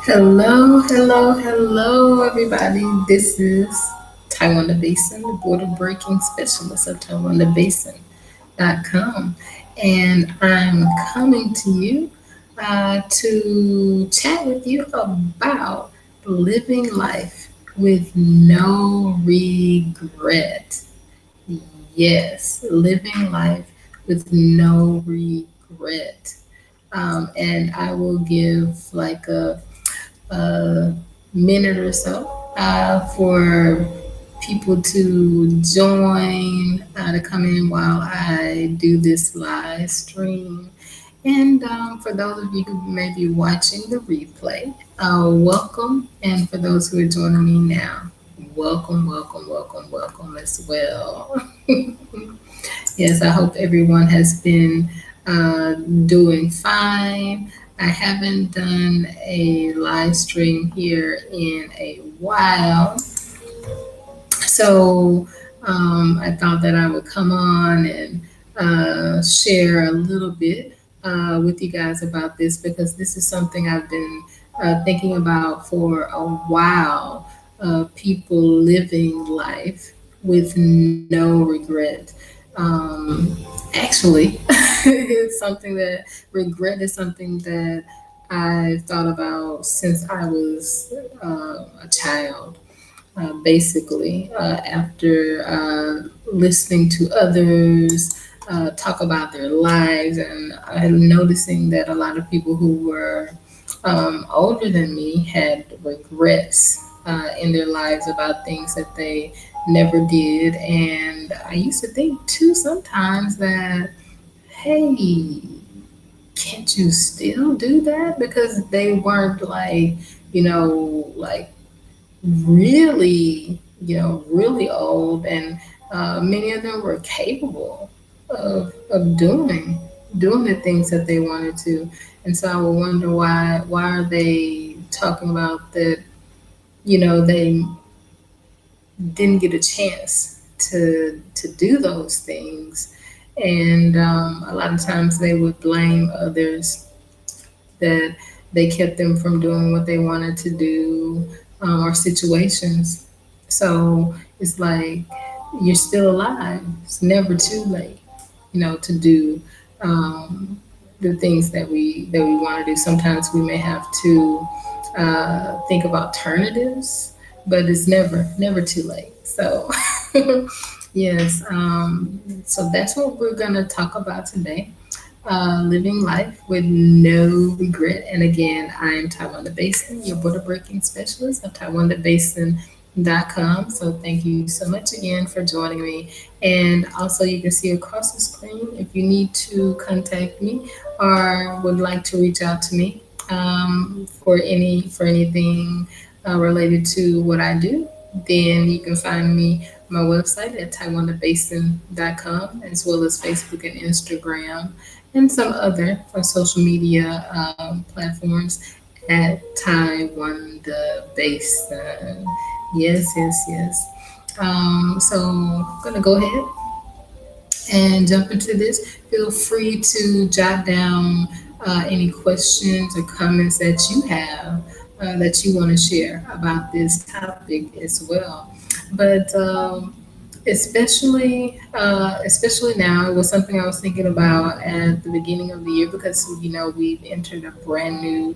Hello, hello, hello, everybody. This is Taiwanda Bason, the border breaking specialist of TaiwandaBason.com. And I'm coming to you to chat with you about living life with no regret. Yes, living life with no regret. And I will give like a minute or so for people to join, to come in while I do this live stream. And for those of you who may be watching the replay, welcome. And for those who are joining me now, welcome, welcome, welcome, welcome as well. Yes, I hope everyone has been doing fine. I haven't done a live stream here in a while, so I thought that I would come on and share a little bit with you guys about this because this is something I've been thinking about for a while. People living life with no regret. Actually, it's something that regret is something that I've thought about since I was a child. Basically, after listening to others talk about their lives, and noticing that a lot of people who were older than me had regrets in their lives about things that they never did. And I used to think too sometimes that, hey, can't you still do that? Because they weren't like, like really, really old, and many of them were capable of doing the things that they wanted to. And so I would wonder why are they talking about that, they didn't get a chance to do those things. And a lot of times they would blame others that they kept them from doing what they wanted to do, or situations. So it's like you're still alive. It's never too late, to do the things that we want to do. Sometimes we may have to think of alternatives, but it's never too late. So yes, so that's what we're gonna talk about today. Living life with no regret. And again, I'm Taiwanda Bason, your border breaking specialist of TaiwandaBason.com. So thank you so much again for joining me. And also, you can see across the screen if you need to contact me or would like to reach out to me for anything related to what I do, then you can find me on my website at TaiwandaBason.com, as well as Facebook and Instagram and some other social media platforms at Taiwanda Bason. Yes, yes, yes. So I'm gonna go ahead and jump into this. Feel free to jot down any questions or comments that you have that you want to share about this topic as well. But especially now, it was something I was thinking about at the beginning of the year because we've entered a brand new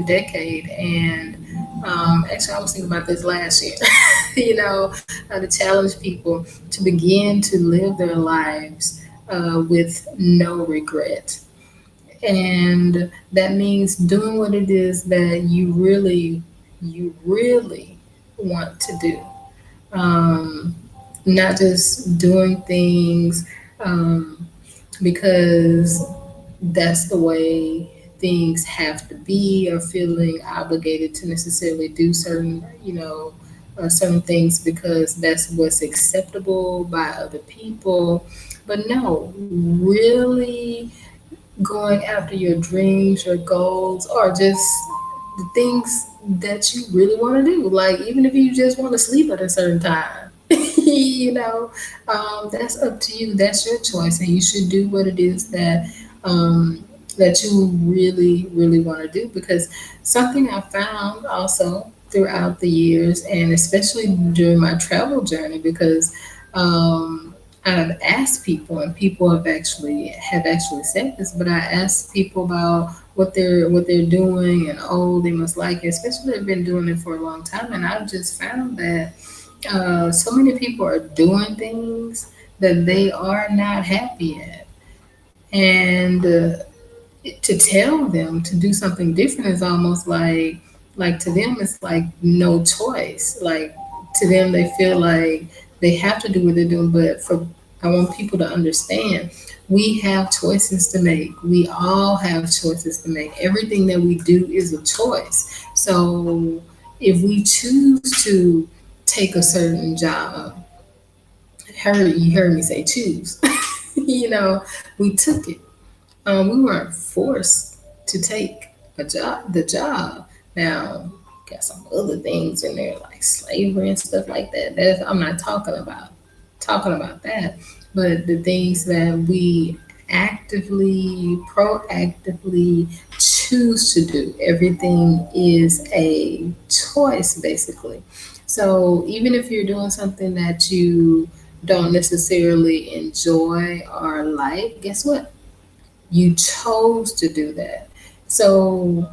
decade, and actually I was thinking about this last year. To challenge people to begin to live their lives with no regret. And that means doing what it is that you really want to do. Um, Not just doing things because that's the way things have to be, or feeling obligated to necessarily do certain things because that's what's acceptable by other people. But no, really going after your dreams, your goals, or just the things that you really want to do. Like, even if you just want to sleep at a certain time, that's up to you. That's your choice, and you should do what it is that that you really, really want to do. Because something I found also throughout the years, and especially during my travel journey, because I've asked people, and people have actually said this, but I asked people about what they're doing, and oh, they must like it, especially they've been doing it for a long time, and I've just found that so many people are doing things that they are not happy at, and to tell them to do something different is almost like to them it's like no choice. Like to them they feel like they have to do what they're doing. But for I want people to understand we have choices to make. We all have choices to make. Everything that we do is a choice. So if we choose to take a certain job, you heard me say choose. We took it. We weren't forced to take the job. Now, got some other things in there like slavery and stuff like that. I'm not talking about that, but the things that we actively, proactively choose to do. Everything is a choice, basically. So even if you're doing something that you don't necessarily enjoy or like, guess what? You chose to do that. So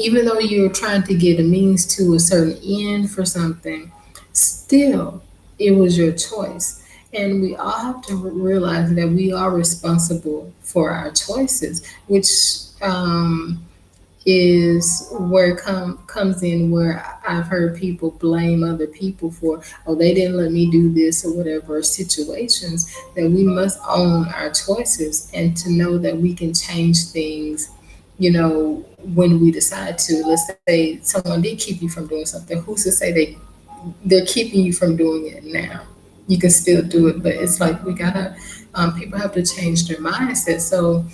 even though you're trying to get a means to a certain end for something, still it was your choice. And we all have to realize that we are responsible for our choices, which is where comes in where I've heard people blame other people for, oh, they didn't let me do this or whatever situations, that we must own our choices and to know that we can change things, when we decide to. Let's say someone did keep you from doing something. Who's to say they're keeping you from doing it now? You can still do it, but it's like we gotta, people have to change their mindset. So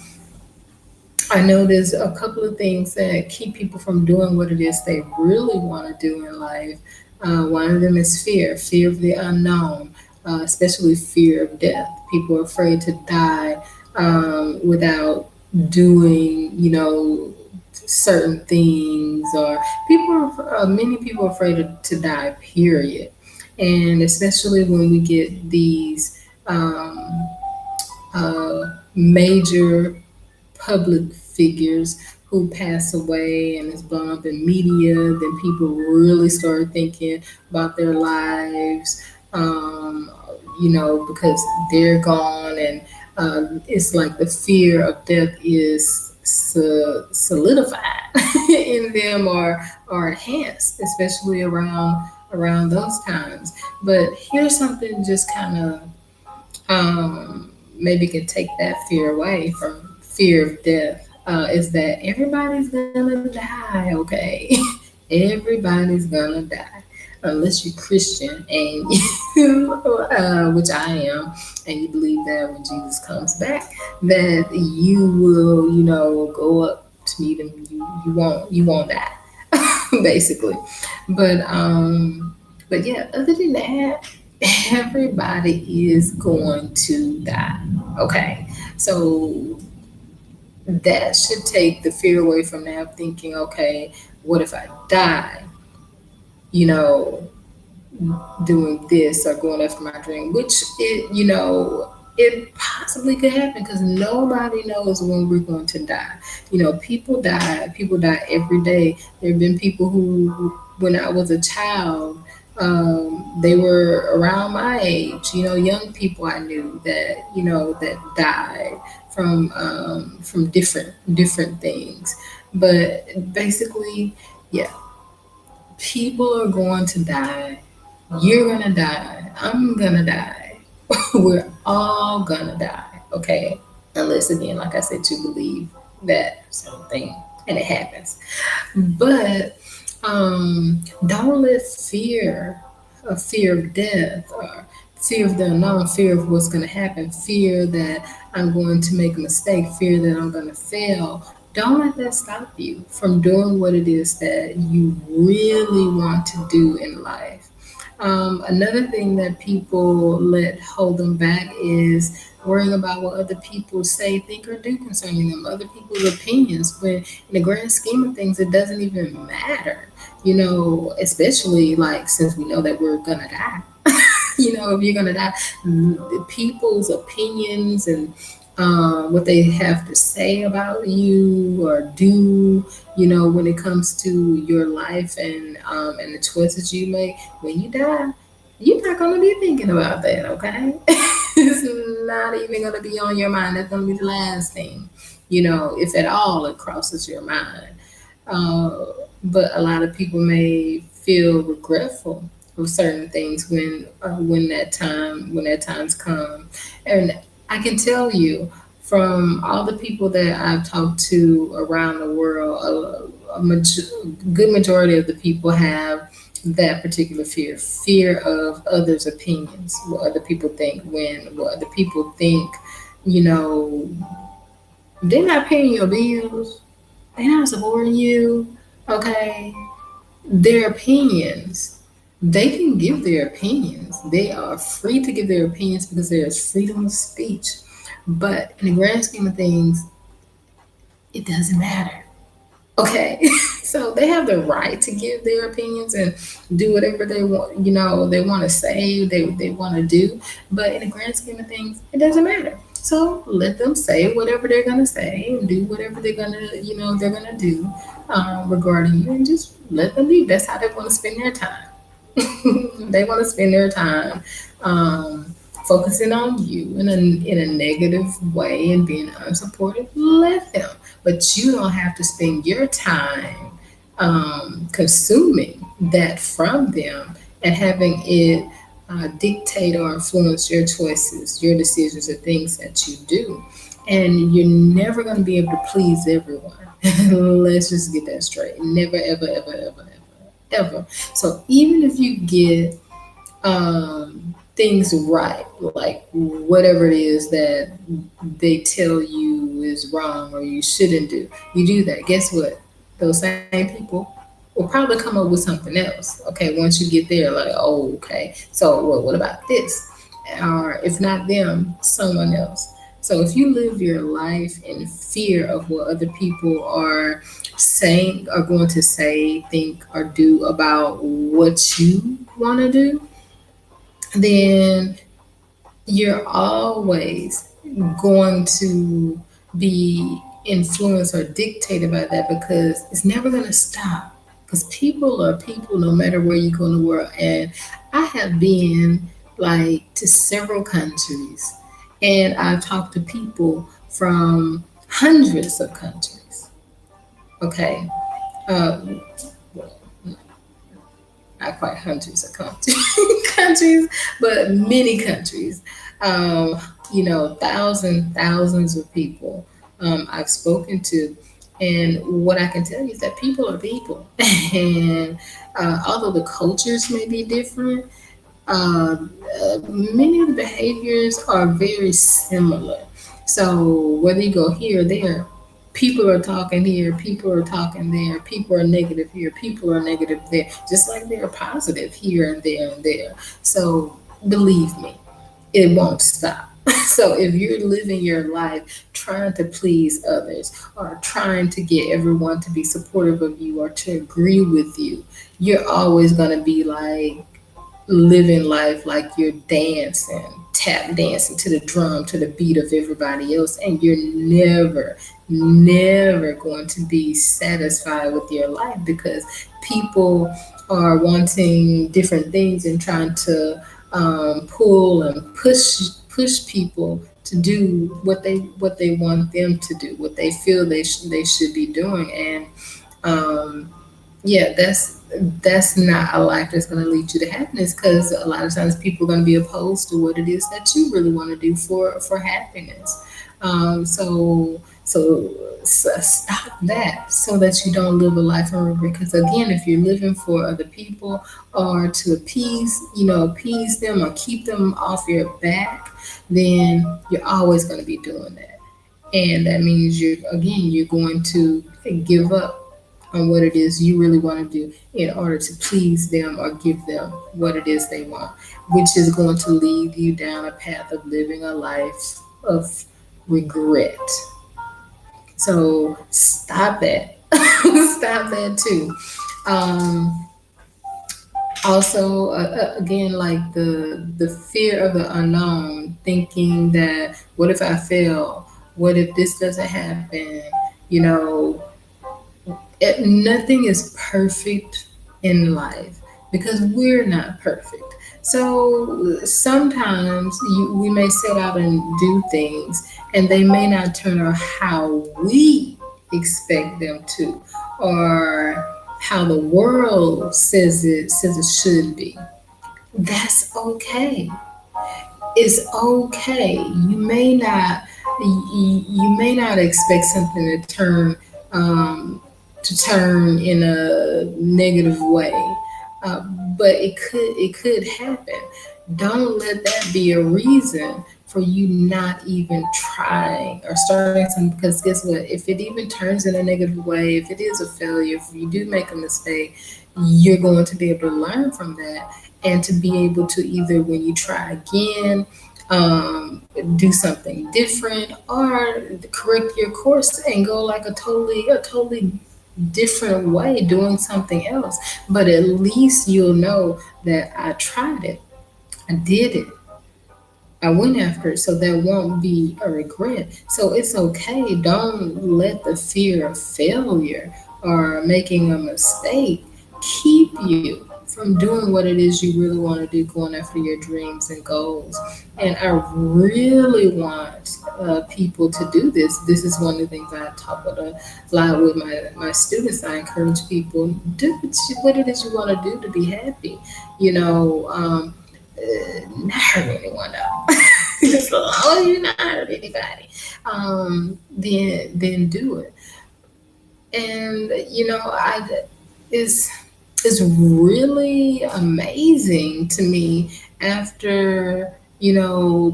I know there's a couple of things that keep people from doing what it is they really want to do in life. One of them is fear of the unknown, especially fear of death. People are afraid to die without doing, certain things, or many people are afraid to die, period. And especially when we get these major public figures who pass away and it's blown up in media, then people really start thinking about their lives, because they're gone, and it's like the fear of death is solidified in them, or enhanced, especially around those times. But here's something just kind of maybe can take that fear away from fear of death, is that everybody's gonna die, okay? Everybody's gonna die. Unless you're Christian and you, which I am, and you believe that when Jesus comes back, that you will, go up to meet him. You won't die, basically. But yeah, other than that, everybody is going to die. Okay, so that should take the fear away from now thinking, okay, what if I die, you know, doing this or going after my dream, which it possibly could happen because nobody knows when we're going to die. People die every day. There have been people who, when I was a child, they were around my age, young people I knew that died from different things. But basically, yeah, people are going to die. You're gonna die. I'm gonna die. We're all gonna die. Okay, unless again, like I said, you believe that something and it happens. But don't let fear of death, or fear of the unknown, fear of what's going to happen, fear that I'm going to make a mistake, fear that I'm going to fail. Don't let that stop you from doing what it is that you really want to do in life. Another thing that people let hold them back is worrying about what other people say, think, or do concerning them, other people's opinions, when in the grand scheme of things, it doesn't even matter, especially like since we know that we're gonna die. If you're gonna die, people's opinions and what they have to say about you or do, when it comes to your life and the choices you make when you die, you're not gonna be thinking about that, okay? It's not even gonna be on your mind. That's gonna be the last thing, if at all it crosses your mind. Uh, but a lot of people may feel regretful of certain things when that time's come. And I can tell you from all the people that I've talked to around the world, good majority of the people have that particular fear of others' opinions, what other people think, what other people think, you know, they're not paying your bills, they're not supporting you, okay? Their opinions, they can give their opinions. They are free to give their opinions because there is freedom of speech. But in the grand scheme of things, it doesn't matter. Okay. So they have the right to give their opinions and do whatever they want, they want to say, they want to do. But in the grand scheme of things, it doesn't matter. So let them say whatever they're going to say and do whatever they're going to do regarding you, and just let them be. That's how they want to spend their time. They want to spend their time um, focusing on you in a negative way and being unsupportive. Let them, but you don't have to spend your time consuming that from them and having it dictate or influence your choices, your decisions, the things that you do. And you're never going to be able to please everyone. Let's just get that straight. Never, ever, ever, ever, ever. So even if you get things right, like whatever it is that they tell you is wrong or you shouldn't do, you do that. Guess what? Those same people will probably come up with something else. Okay, once you get there, like, oh, okay. So what about this? Or if not them, someone else. So if you live your life in fear of what other people are going to say, think, or do about what you want to do, then you're always going to be influenced or dictated by that because it's never going to stop. Because people are people no matter where you go in the world. And I have been like to several countries and I've talked to people from hundreds of countries. Okay. Um, not quite hundreds of countries, countries, but many countries. Thousands of people I've spoken to. And what I can tell you is that people are people. And although the cultures may be different, many of the behaviors are very similar. So whether you go here or there, people are talking here, people are talking there, people are negative here, people are negative there, just like they're positive here and there and there. So believe me, it won't stop. So if you're living your life trying to please others or trying to get everyone to be supportive of you or to agree with you, you're always going to be like living life like you're dancing, tap dancing to the drum, to the beat of everybody else, and you're never going to be satisfied with your life because people are wanting different things and trying to pull and push people to do what they want them to do, what they feel they should be doing, and yeah, that's not a life that's going to lead you to happiness because a lot of times people are going to be opposed to what it is that you really want to do for happiness. So stop that so that you don't live a life of regret. Because again, if you're living for other people or to appease them or keep them off your back, then you're always going to be doing that. And that means you're going to give up on what it is you really want to do in order to please them or give them what it is they want, which is going to lead you down a path of living a life of regret. So stop that. Stop that too. Um, Also, again, like the fear of the unknown, thinking that what if I fail? What if this doesn't happen? You know, nothing is perfect in life because we're not perfect. So sometimes we may set out and do things, and they may not turn out how we expect them to, or how the world says it should be. That's okay. It's okay. You may not expect something um, to turn in a negative way, uh, but it could happen. Don't let that be a reason for you not even trying or starting something. Because guess what? If it even turns in a negative way, if it is a failure, if you do make a mistake, you're going to be able to learn from that and to be able to either when you try again, do something different or correct your course and go like a totally different way doing something else. But at least you'll know that I tried it, I did it, I went after it, so there won't be a regret. So it's okay. Don't let the fear of failure or making a mistake keep you from doing what it is you really want to do, going after your dreams and goals. And I really want people to do this. This is one of the things I talk about a lot with my students. I encourage people, do what it is you want to do to be happy. You know, not hurt anyone though. As long as you're not hurt anybody, then do it. And it's it's really amazing to me after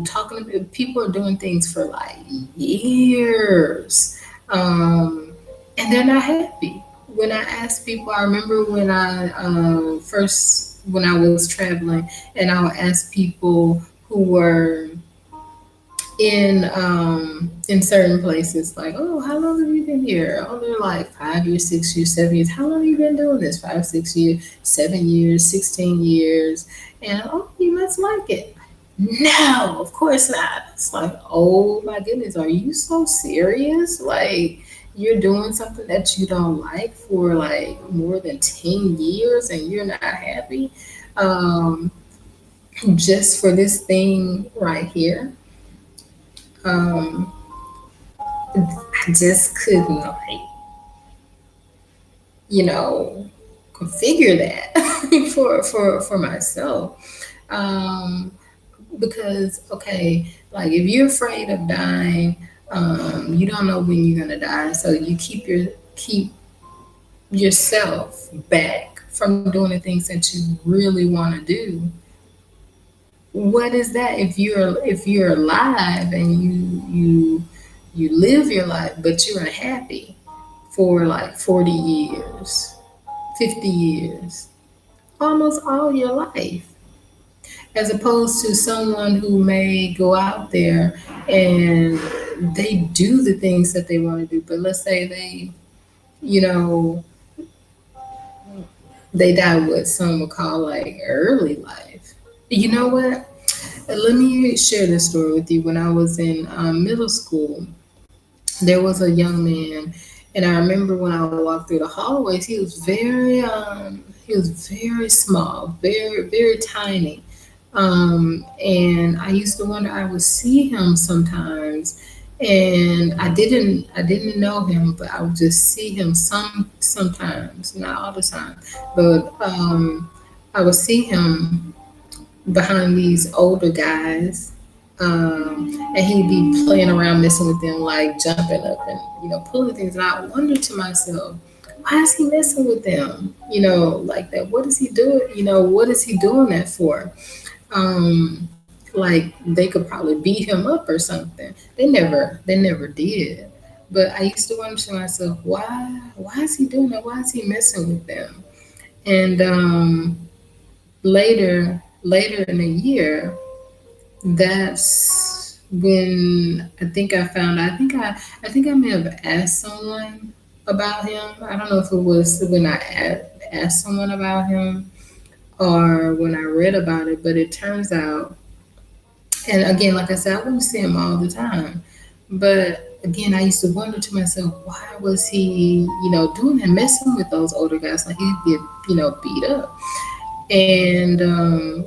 talking to people are doing things for like years, and they're not happy. When I ask people, I remember when I first when I was traveling, and I would ask people who were in certain places, like, oh, how long have you been here? Oh, they're like 5 years, 6 years, 7 years. How long have you been doing this? 5, 6 years, 7 years, 16 years. And oh, you must like it. No, of course not. It's like, oh my goodness, are you so serious? Like, you're doing something that you don't like for like more than 10 years and you're not happy, um, just for this thing right here. um, I just couldn't like, you know, configure that for myself. Um, because okay, like if you're afraid of dying, you don't know when you're gonna die, so you keep yourself back from doing the things that you really want to do. What is that if you're alive and you live your life but you're unhappy for like 40 years, 50 years, almost all your life, as opposed to someone who may go out there and they do the things that they want to do, but let's say you know they die what some would call like early life. You know what? Let me share this story with you. When I was in middle school, there was a young man, and I remember when I walked through the hallways, he was very small, very tiny, and I used to wonder. I would see him sometimes, and I didn't know him, but I would just see him sometimes, not all the time, but I would see him behind these older guys, and he'd be playing around, messing with them, like jumping up and pulling things. And I wonder to myself, why is he messing with them? Like that. What is he doing? What is he doing that for? Like they could probably beat him up or something. They never did. But I used to wonder to myself, why is he doing that? Why is he messing with them? And later in the year, that's when I think I may have asked someone about him. I don't know if it was when I asked someone about him or when I read about it, but it turns out, and again, like I said, I wouldn't see him all the time, but again, I used to wonder to myself, why was he, doing and messing with those older guys? Like he'd get, beat up. And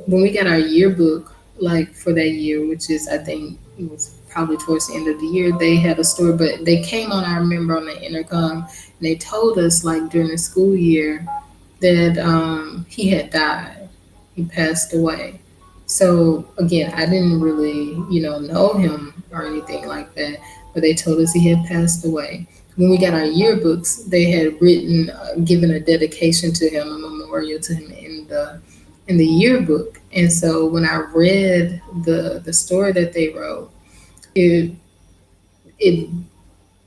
when we got our yearbook, like for that year, which is, I think it was probably towards the end of the year, they had a story, but they came on, I remember, on the intercom, and they told us, like, during the school year that he had died. He passed away. So again, I didn't really, know him or anything like that, but they told us he had passed away. When we got our yearbooks, they had written, given a dedication to him, a memorial to him in the yearbook. And so when I read the story that they wrote, it it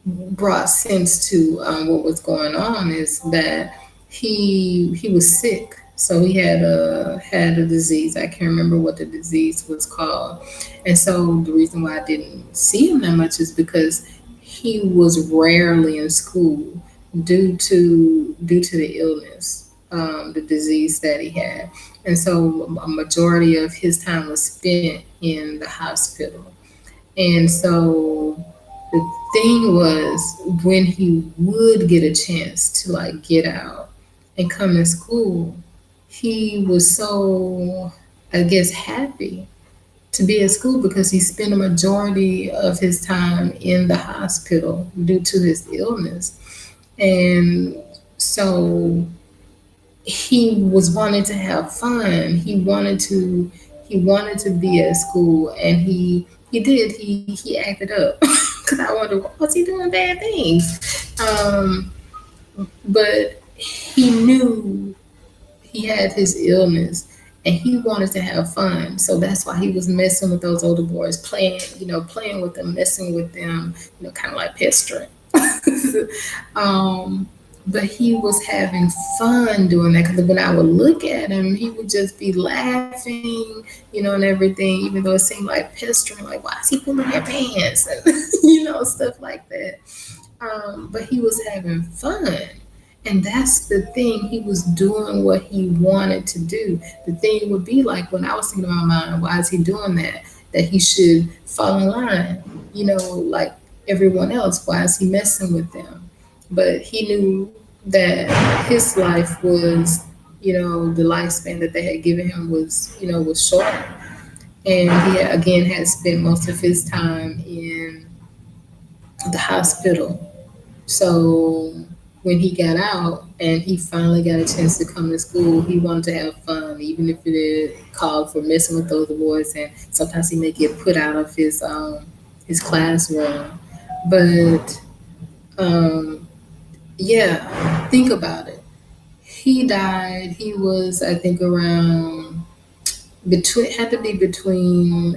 brought sense to what was going on. Is that he was sick, so he had a disease. I can't remember what the disease was called, and so the reason why I didn't see him that much is because he was rarely in school due to the illness, the disease that he had, and so a majority of his time was spent in the hospital. And so the thing was, when he would get a chance to like get out and come to school, he was so, I guess, happy to be at school because he spent a majority of his time in the hospital due to his illness. And so he was wanting to have fun. He wanted to be at school, and he did. He acted up because I wonder, was he doing bad things? But he knew he had his illness, and he wanted to have fun. So that's why he was messing with those older boys, playing with them, messing with them, kind of like pestering. um, but he was having fun doing that because when I would look at him, he would just be laughing, and everything, even though it seemed like pestering, like, why is he pulling your pants? And, stuff like that. But he was having fun. And that's the thing. He was doing what he wanted to do. The thing would be like when I was thinking in my mind, why is he doing that? That he should fall in line, like everyone else. Why is he messing with them? But he knew that his life was, the lifespan that they had given him was short. And he again had spent most of his time in the hospital. So when he got out and he finally got a chance to come to school, he wanted to have fun, even if it called for messing with those boys. And sometimes he may get put out of his classroom. But um, yeah, think about it. He died. He was, I think, around between had to be between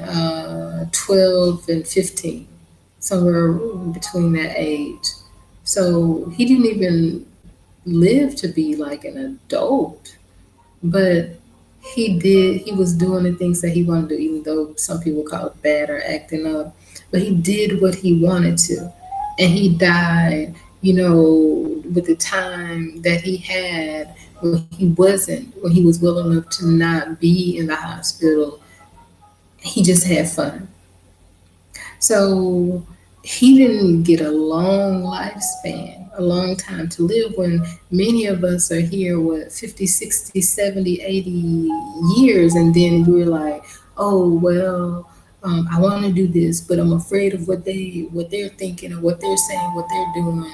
12 and 15, somewhere between that age. So he didn't even live to be like an adult, but he was doing the things that he wanted to do, even though some people call it bad or acting up. But he did what he wanted to, and he died, with the time that he had when he was well enough to not be in the hospital. He just had fun. So he didn't get a long lifespan, a long time to live when many of us are here, 50, 60, 70, 80 years. And then we're like, oh, well, I want to do this, but I'm afraid of what they're thinking or what they're saying, what they're doing,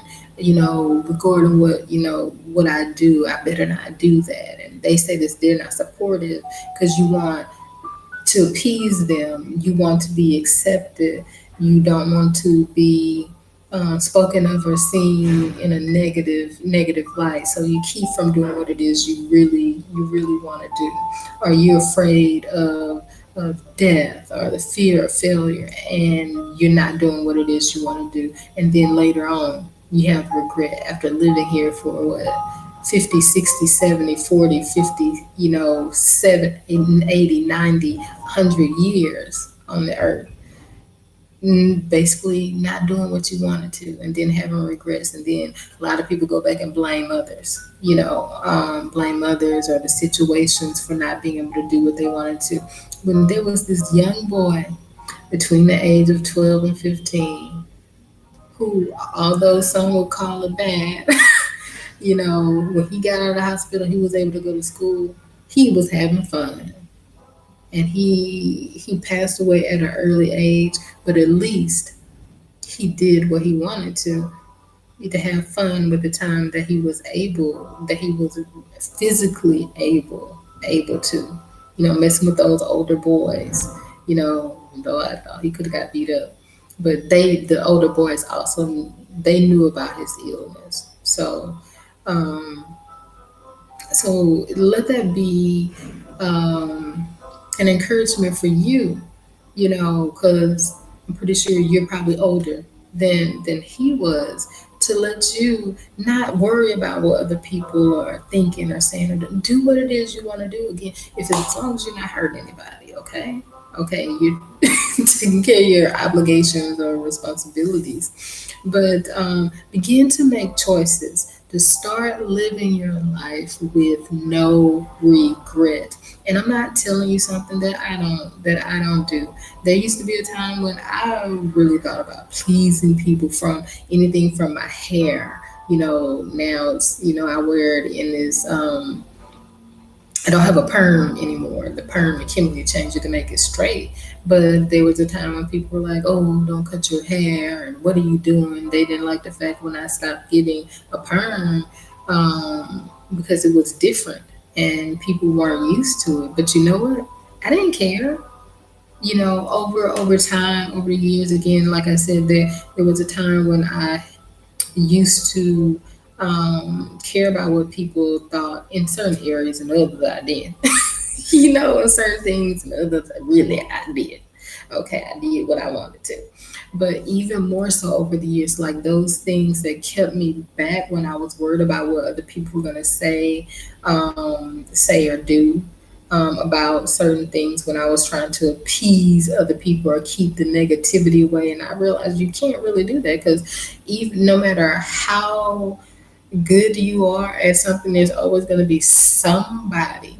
regarding what I do. I better not do that. And they say this, they're not supportive because you want to appease them. You want to be accepted. You don't want to be spoken of or seen in a negative light. So you keep from doing what it is you really want to do. Or you're afraid of death or the fear of failure, and you're not doing what it is you want to do. And then later on, you have regret after living here for what, 50, 60, 70, 40, 50, 7, 80, 90, 100 years on the earth. basically not doing what you wanted to, and then having regrets, and then a lot of people go back and blame others, blame others or the situations for not being able to do what they wanted to, when there was this young boy between the age of 12 and 15 who, although some would call it bad, when he got out of the hospital, he was able to go to school. He was having fun, and he passed away at an early age, but at least he did what he wanted to have fun with the time that he was physically able to, messing with those older boys, though I thought he could have got beat up. But the older boys also, they knew about his illness. Um, so let that be um, an encouragement for you, because I'm pretty sure you're probably older than he was, to let you not worry about what other people are thinking or saying, or do what it is you want to do. Again, if as long as you're not hurting anybody, okay, you're taking care of your obligations or responsibilities, but begin to make choices to start living your life with no regret. And I'm not telling you something that I don't do. There used to be a time when I really thought about pleasing people, from anything from my hair. Now it's, I wear it in this I don't have a perm anymore. The perm and Kimberly changed it to make it straight. But there was a time when people were like, "Oh, don't cut your hair," and "What are you doing?" They didn't like the fact when I stopped getting a perm, because it was different and people weren't used to it. But you know what? I didn't care. Over time, over the years, again, like I said, there was a time when I used to care about what people thought in certain areas, and others I didn't. In certain things, and others really I did. Okay, I did what I wanted to. But even more so over the years, like those things that kept me back when I was worried about what other people were going to say or do, about certain things, when I was trying to appease other people or keep the negativity away. And I realized you can't really do that, because even no matter how good you are at something, there's always going to be somebody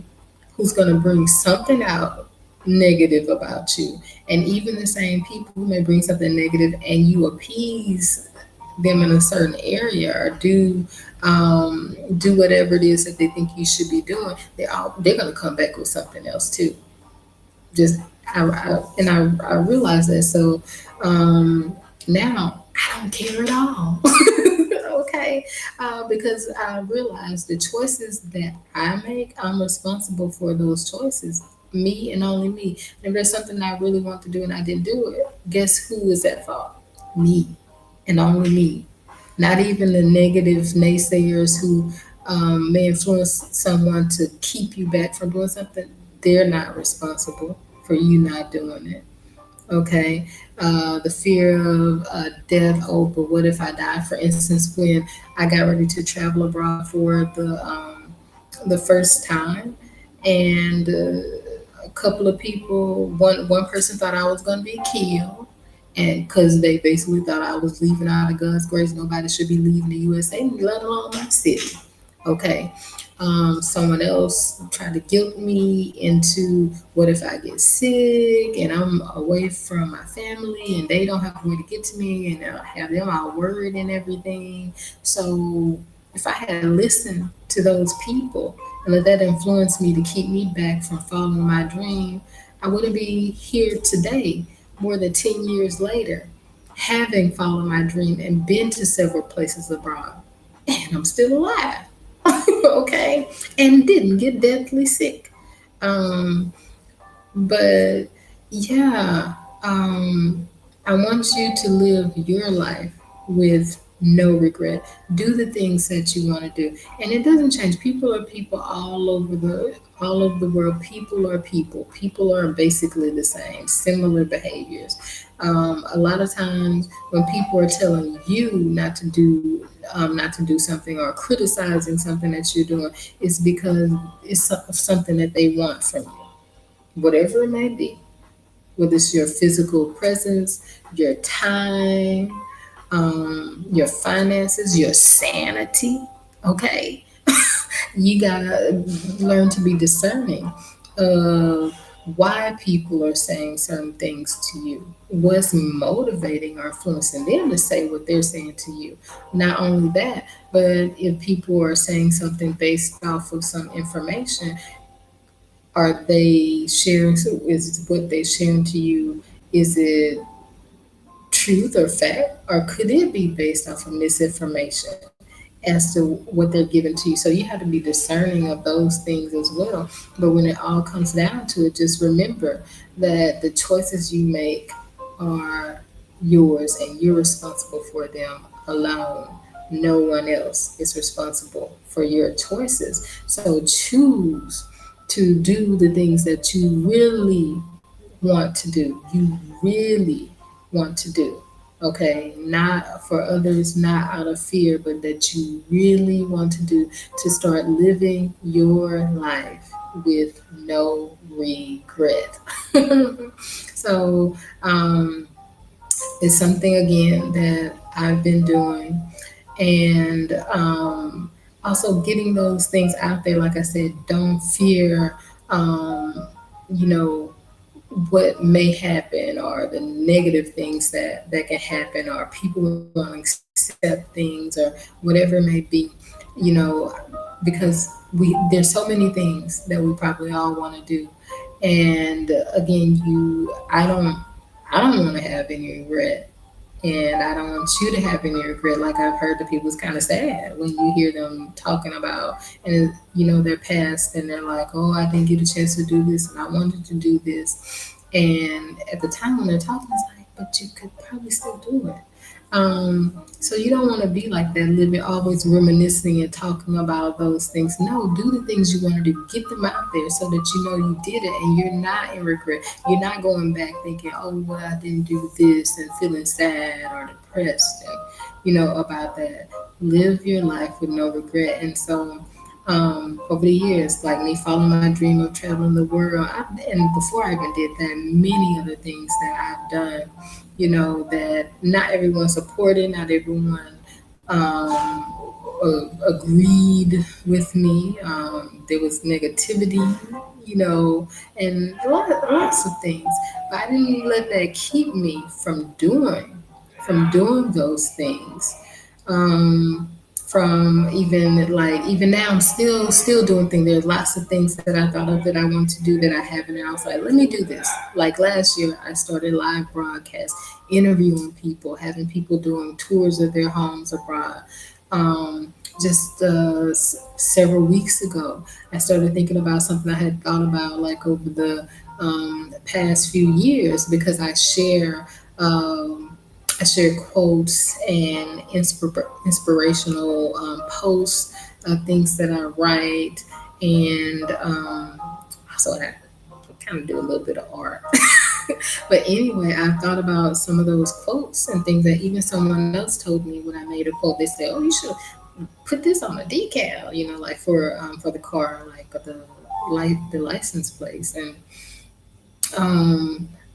who's going to bring something out negative about you. And even the same people who may bring something negative and you appease them in a certain area, or do whatever it is that they think you should be doing, they're going to come back with something else too. Just I realize that. So now I don't care at all. Okay, because I realize the choices that I make, I'm responsible for those choices. Me and only me. And if there's something I really want to do and I didn't do it, guess who is at fault? Me and only me. Not even the negative naysayers who may influence someone to keep you back from doing something. They're not responsible for you not doing it. Okay, the fear of death. Oh, but what if I die? For instance, when I got ready to travel abroad for the first time, and a couple of people, one person thought I was going to be killed, and because they basically thought I was leaving out of God's grace, nobody should be leaving the USA, let alone my city. Okay. Someone else tried to guilt me into, what if I get sick and I'm away from my family and they don't have a way to get to me, and I'll have them all worried and everything. So if I had listened to those people and let that influence me to keep me back from following my dream, I wouldn't be here today, more than 10 years later, having followed my dream and been to several places abroad. And I'm still alive. Okay, and didn't get deathly sick. Um, but yeah, I want you to live your life with no regret. Do the things that you want to do, and it doesn't change. People are people all over the world. People are people. People are basically the same, similar behaviors. A lot of times when people are telling you not to do something, or criticizing something that you're doing, it's because it's something that they want from you, whatever it may be. whether it's your physical presence, your time, your finances, your sanity. Okay, you gotta learn to be discerning of why people are saying certain things to you, what's motivating or influencing them to say what they're saying to you. Not only that, but if people are saying something based off of some information, are they sharing, so is what they sharing to you, is it truth or fact, or could it be based off of misinformation as to what they're giving to you? So you have to be discerning of those things as well. But when it all comes down to it, just remember that the choices you make are yours and you're responsible for them alone. No one else is responsible for your choices. So choose to do the things that you really want to do. You really want to do. Okay, not for others, not out of fear, but that you really want to do, to start living your life with no regret. So, it's something again that I've been doing, and also getting those things out there. Like I said, don't fear, you know, what may happen or the negative things that can happen, or people won't accept things, or whatever it may be, you know, because there's so many things that we probably all want to do. And again, I don't want to have any regret, and I don't want you to have any regret. Like I've heard the people's kind of sad when you hear them talking about, and their past, and they're like, oh, I didn't get a chance to do this, and I wanted to do this. And at the time when they're talking, it's like, but you could probably still do it. So you don't want to be like that, living always reminiscing and talking about those things. No, do the things you want to do. Get them out there so that you know you did it, and you're not in regret. You're not going back thinking, oh, well, I didn't do this, and feeling sad or depressed, and about that. Live your life with no regret. And so, over the years, like me following my dream of traveling the world, and before I even did that, many other things that I've done, that not everyone supported, not everyone agreed with me. There was negativity, and lots of things. But I didn't let that keep me from doing those things. Um, from even now, I'm still doing things. There's lots of things that I thought of that I want to do that I haven't, and I was like, let me do this. Like last year, I started live broadcast, interviewing people, having people doing tours of their homes abroad. Just several weeks ago, I started thinking about something I had thought about like over the past few years, because I share quotes and inspirational posts, things that I write, and also I kind of do a little bit of art. But anyway, I thought about some of those quotes and things that even someone else told me when I made a quote. They said, "Oh, you should put this on a decal," like for the car, like the license plates. And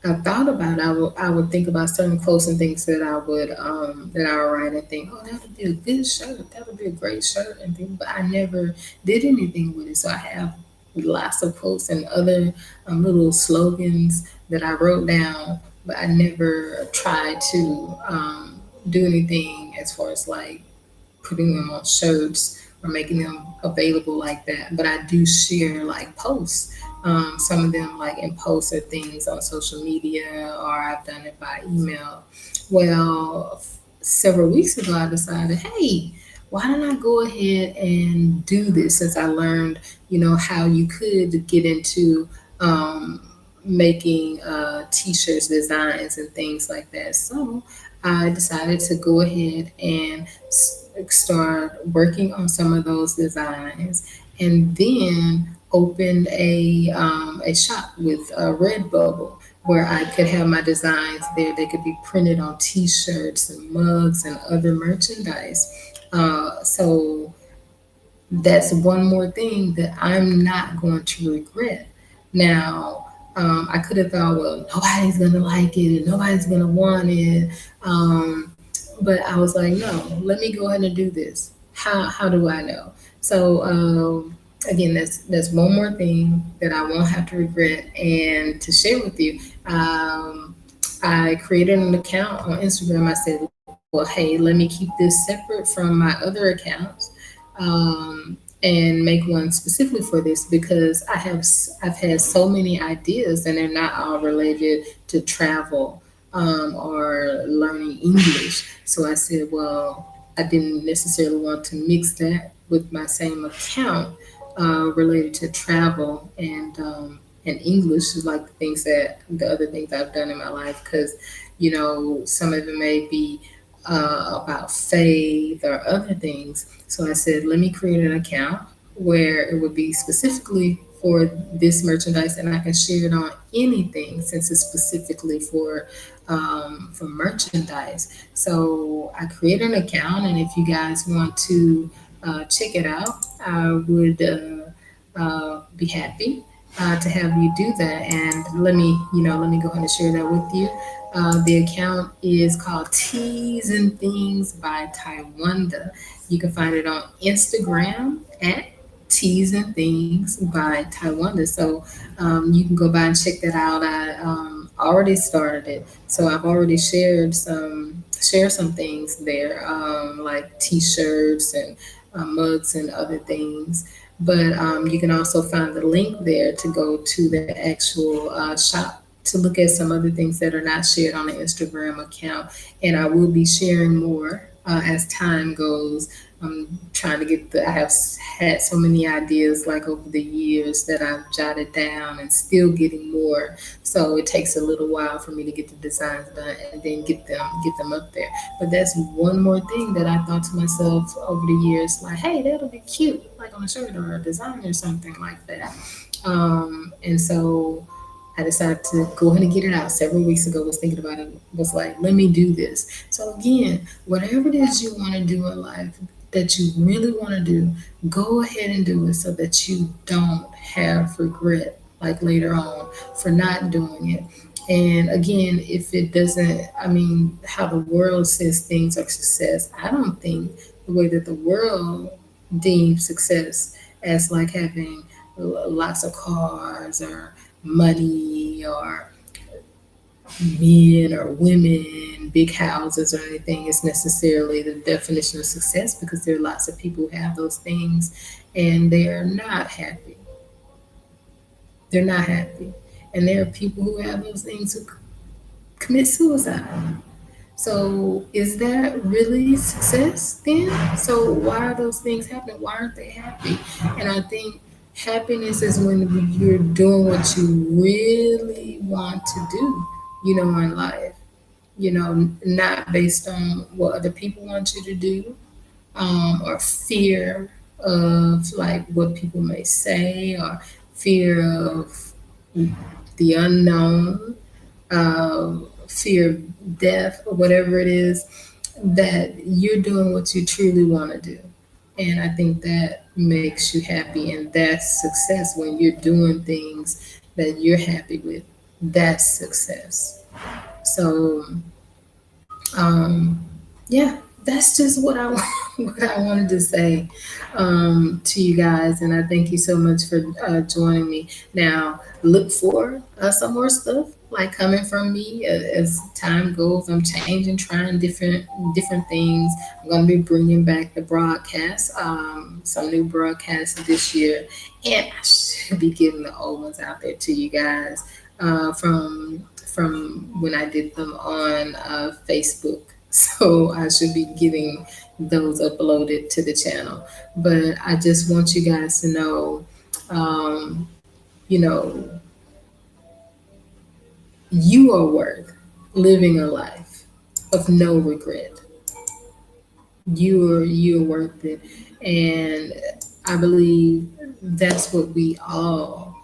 I thought about it. I would think about certain quotes and things that I would write and think, oh, that would be a good shirt. That would be a great shirt and things. But I never did anything with it. So I have lots of quotes and other little slogans that I wrote down, but I never tried to do anything as far as like putting them on shirts or making them available like that. But I do share like posts. Some of them like in posts or things on social media, or I've done it by email. Well, several weeks ago, I decided, hey, why don't I go ahead and do this, since I learned, how you could get into making t-shirts, designs, and things like that. So I decided to go ahead and start working on some of those designs, and then opened a shop with Redbubble, where I could have my designs there. They could be printed on T-shirts and mugs and other merchandise. So that's one more thing that I'm not going to regret. Now, I could have thought, well, nobody's gonna like it and nobody's gonna want it. Um, but I was like, no, let me go ahead and do this. How do I know? So again, that's one more thing that I won't have to regret and to share with you. I created an account on Instagram. I said, well, hey, let me keep this separate from my other accounts. And make one specifically for this because I've had so many ideas and they're not all related to travel or learning English. So I said, well, I didn't necessarily want to mix that with my same account related to travel and English, is like the other things I've done in my life, because some of it may be about faith or other things. So I said, let me create an account where it would be specifically for this merchandise, and I can share it on anything since it's specifically for merchandise. So I created an account, and if you guys want to check it out, I would be happy to have you do that. And let me go ahead and share that with you. The account is called Teas and Things by Taiwanda. You can find it on Instagram at Teas and Things by Taiwanda. So you can go by and check that out. I already started it, so I've already share some things there, like T-shirts and mugs and other things. But you can also find the link there to go to the actual shop to look at some other things that are not shared on the Instagram account. And I will be sharing more as time goes. I'm trying to I have had so many ideas like over the years that I've jotted down and still getting more. So it takes a little while for me to get the designs done and then get them up there. But that's one more thing that I thought to myself over the years, like, hey, that'll be cute, like on a shirt or a design or something like that. And so I decided to go ahead and get it out several weeks ago. Was thinking about it, was like, let me do this. So again, whatever it is you want to do in life that you really want to do, go ahead and do it so that you don't have regret like later on for not doing it. And again, if it doesn't, I mean, how the world says things are success, I don't think the way that the world deems success as like having lots of cars or money or men or women, big houses or anything is necessarily the definition of success, because there are lots of people who have those things and they are not happy. They're not happy. And there are people who have those things who commit suicide. So is that really success then? So why are those things happening? Why aren't they happy? And I think happiness is when you're doing what you really want to do, in life. Not based on what other people want you to do, or fear of like what people may say, or fear of the unknown, fear of death, or whatever it is, that you're doing what you truly want to do. And I think that makes you happy, and that's success when you're doing things that you're happy with. That's success. So, um, yeah, that's just what I what I wanted to say to you guys, and I thank you so much for joining me. Now, look for some more stuff like coming from me as time goes. I'm changing, trying different things. I'm going to be bringing back the broadcast, some new broadcasts this year, and I should be getting the old ones out there to you guys from when I did them on Facebook. So I should be getting those uploaded to the channel. But I just want you guys to know, um, you know, you are worth living a life of no regret. You're worth it, and I believe that's what we all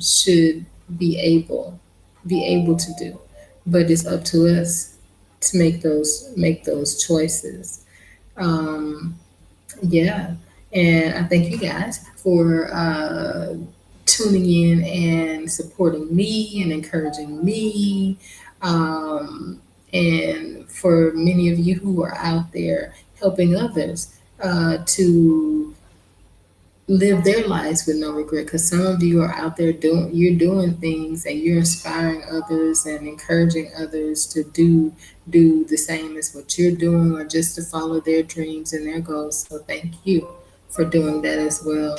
should be able to do. But it's up to us to make those choices. Um, yeah, and I thank you guys for tuning in and supporting me and encouraging me. And for many of you who are out there helping others to live their lives with no regret, because some of you are out there doing things and you're inspiring others and encouraging others to do the same as what you're doing, or just to follow their dreams and their goals. So thank you for doing that as well.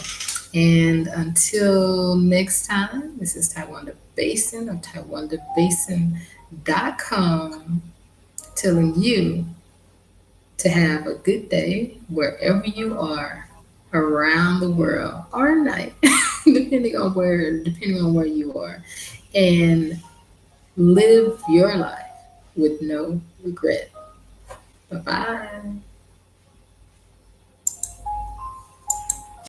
And until next time, this is Taiwanda Bason of TaiwandaBason.com, telling you to have a good day wherever you are around the world, or night, depending on where you are, and live your life with no regret. Bye bye.